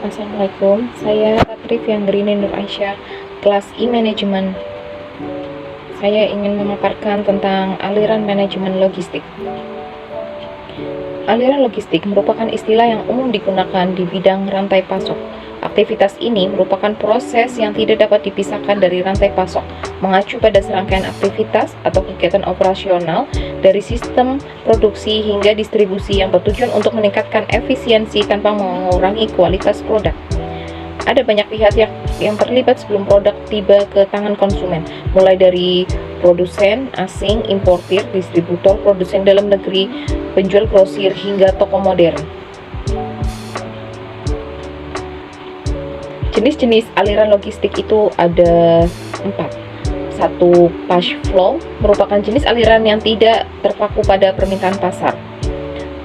Assalamualaikum, saya Ratri Fianggrini Nur Aisyah, kelas E-Management. Saya ingin memaparkan tentang aliran manajemen logistik. Aliran logistik merupakan istilah yang umum digunakan di bidang rantai pasok. Aktivitas ini merupakan proses yang tidak dapat dipisahkan dari rantai pasok, mengacu pada serangkaian aktivitas atau kegiatan operasional dari sistem produksi hingga distribusi yang bertujuan untuk meningkatkan efisiensi tanpa mengurangi kualitas produk. Ada banyak pihak yang terlibat sebelum produk tiba ke tangan konsumen, mulai dari produsen asing, importir, distributor, produsen dalam negeri, penjual grosir, hingga toko modern. Jenis-jenis aliran logistik itu ada 4. 1. Push flow merupakan jenis aliran yang tidak terpaku pada permintaan pasar.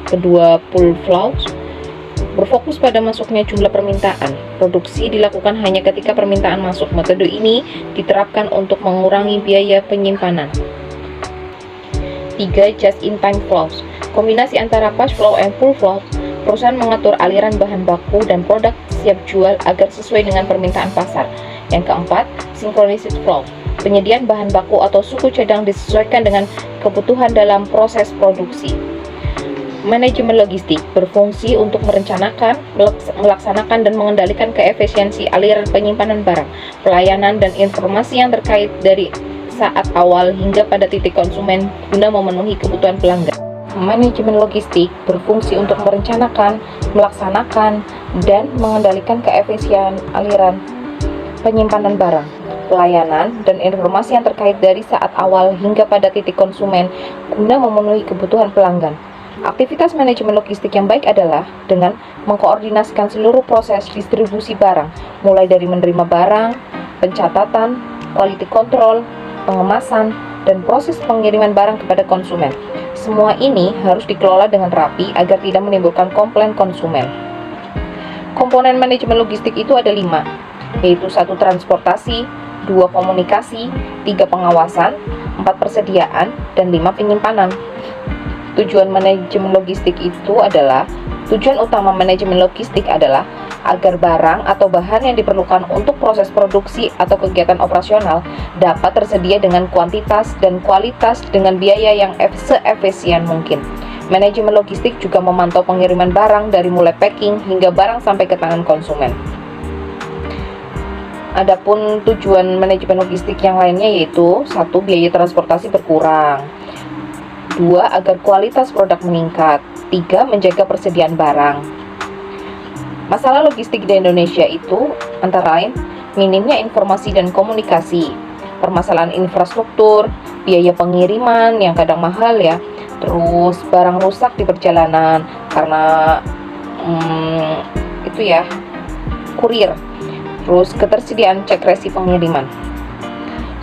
Kedua, pull flow berfokus pada masuknya jumlah permintaan. Produksi dilakukan hanya ketika permintaan masuk. Metode ini diterapkan untuk mengurangi biaya penyimpanan. 3. Just-in-time flows. Kombinasi antara push flow and pull flow, perusahaan mengatur aliran bahan baku dan produk siap jual agar sesuai dengan permintaan pasar. Yang keempat, synchronized flow. Penyediaan bahan baku atau suku cadang disesuaikan dengan kebutuhan dalam proses produksi. Manajemen logistik berfungsi untuk merencanakan, melaksanakan, dan mengendalikan keefisiensi aliran penyimpanan barang, pelayanan, dan informasi yang terkait dari saat awal hingga pada titik konsumen guna memenuhi kebutuhan pelanggan. Manajemen logistik berfungsi untuk merencanakan, melaksanakan, dan mengendalikan keefisiensi aliran penyimpanan barang, pelayanan, dan informasi yang terkait dari saat awal hingga pada titik konsumen guna memenuhi kebutuhan pelanggan. Aktivitas manajemen logistik yang baik adalah dengan mengkoordinasikan seluruh proses distribusi barang, mulai dari menerima barang, pencatatan, quality control, pengemasan, dan proses pengiriman barang kepada konsumen. Semua ini harus dikelola dengan rapi agar tidak menimbulkan komplain konsumen. Komponen manajemen logistik itu ada 5, yaitu 1. Transportasi, 2. Komunikasi, 3. Pengawasan, 4. Persediaan, dan 5. Penyimpanan. Tujuan utama manajemen logistik adalah agar barang atau bahan yang diperlukan untuk proses produksi atau kegiatan operasional dapat tersedia dengan kuantitas dan kualitas dengan biaya yang seefisien mungkin. Manajemen logistik juga memantau pengiriman barang dari mulai packing hingga barang sampai ke tangan konsumen. Adapun tujuan manajemen logistik yang lainnya yaitu 1. Biaya transportasi berkurang, 2. Agar kualitas produk meningkat, 3. Menjaga persediaan barang. Masalah logistik di Indonesia itu antara lain minimnya informasi dan komunikasi, permasalahan infrastruktur, biaya pengiriman yang kadang mahal ya, terus barang rusak di perjalanan karena kurir, terus ketersediaan cek resi pengiriman.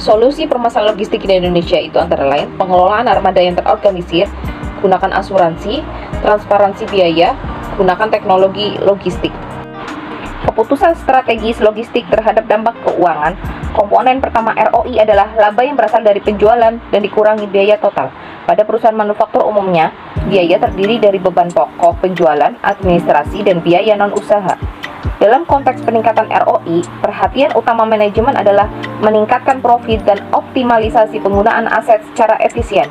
Solusi permasalahan logistik di Indonesia itu antara lain pengelolaan armada yang terorganisir, gunakan asuransi, transparansi biaya, gunakan teknologi logistik. Keputusan strategis logistik terhadap dampak keuangan. Komponen pertama ROI adalah laba yang berasal dari penjualan dan dikurangi biaya total. Pada perusahaan manufaktur umumnya, biaya terdiri dari beban pokok, penjualan, administrasi, dan biaya non-usaha. Dalam konteks peningkatan ROI, perhatian utama manajemen adalah meningkatkan profit dan optimalisasi penggunaan aset secara efisien.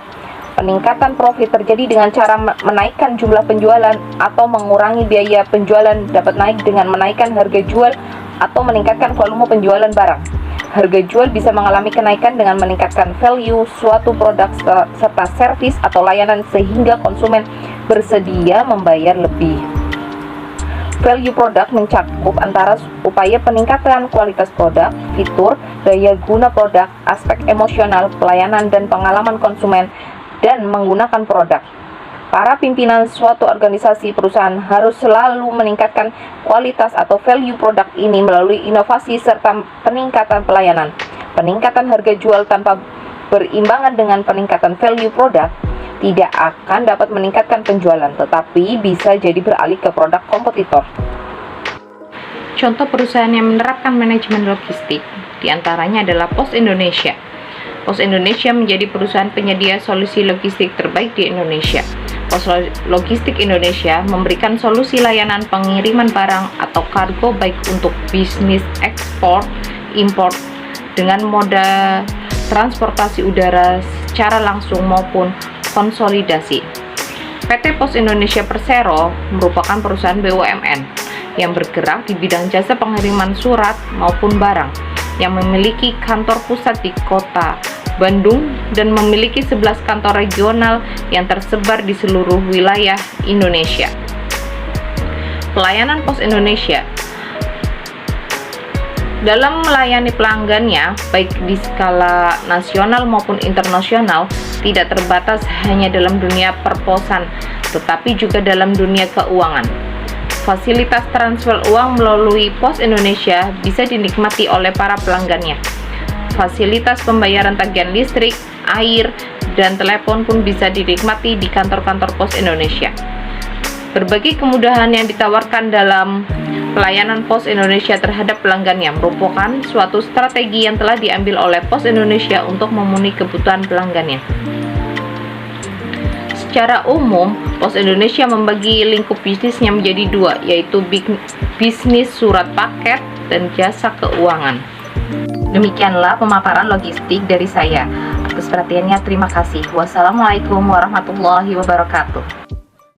Peningkatan profit terjadi dengan cara menaikkan jumlah penjualan atau mengurangi biaya penjualan dapat naik dengan menaikkan harga jual atau meningkatkan volume penjualan barang. Harga jual bisa mengalami kenaikan dengan meningkatkan value suatu produk serta servis atau layanan sehingga konsumen bersedia membayar lebih. Value produk mencakup antara upaya peningkatan kualitas produk, fitur, daya guna produk, aspek emosional, pelayanan, dan pengalaman konsumen dan menggunakan produk. Para pimpinan suatu organisasi perusahaan harus selalu meningkatkan kualitas atau value produk ini melalui inovasi serta peningkatan pelayanan. Peningkatan harga jual tanpa berimbangan dengan peningkatan value produk tidak akan dapat meningkatkan penjualan, tetapi bisa jadi beralih ke produk kompetitor. Contoh perusahaan yang menerapkan manajemen logistik diantaranya adalah Pos Indonesia. Pos Indonesia menjadi perusahaan penyedia solusi logistik terbaik di Indonesia. Pos Logistik Indonesia memberikan solusi layanan pengiriman barang atau kargo baik untuk bisnis ekspor, impor dengan moda transportasi udara secara langsung maupun konsolidasi. PT Pos Indonesia Persero merupakan perusahaan BUMN yang bergerak di bidang jasa pengiriman surat maupun barang yang memiliki kantor pusat di Kota Bandung dan memiliki 11 kantor regional yang tersebar di seluruh wilayah Indonesia. Pelayanan Pos Indonesia dalam melayani pelanggannya baik di skala nasional maupun internasional tidak terbatas hanya dalam dunia perposan, tetapi juga dalam dunia keuangan. Fasilitas transfer uang melalui Pos Indonesia bisa dinikmati oleh para pelanggannya. Fasilitas pembayaran tagihan listrik, air, dan telepon pun bisa dinikmati di kantor-kantor Pos Indonesia. Berbagai kemudahan yang ditawarkan dalam pelayanan Pos Indonesia terhadap pelanggannya merupakan suatu strategi yang telah diambil oleh Pos Indonesia untuk memenuhi kebutuhan pelanggannya. Secara umum, Pos Indonesia membagi lingkup bisnisnya menjadi dua, yaitu bisnis surat paket dan jasa keuangan. Demikianlah pemaparan logistik dari saya. Atas perhatiannya terima kasih. Wassalamualaikum warahmatullahi wabarakatuh.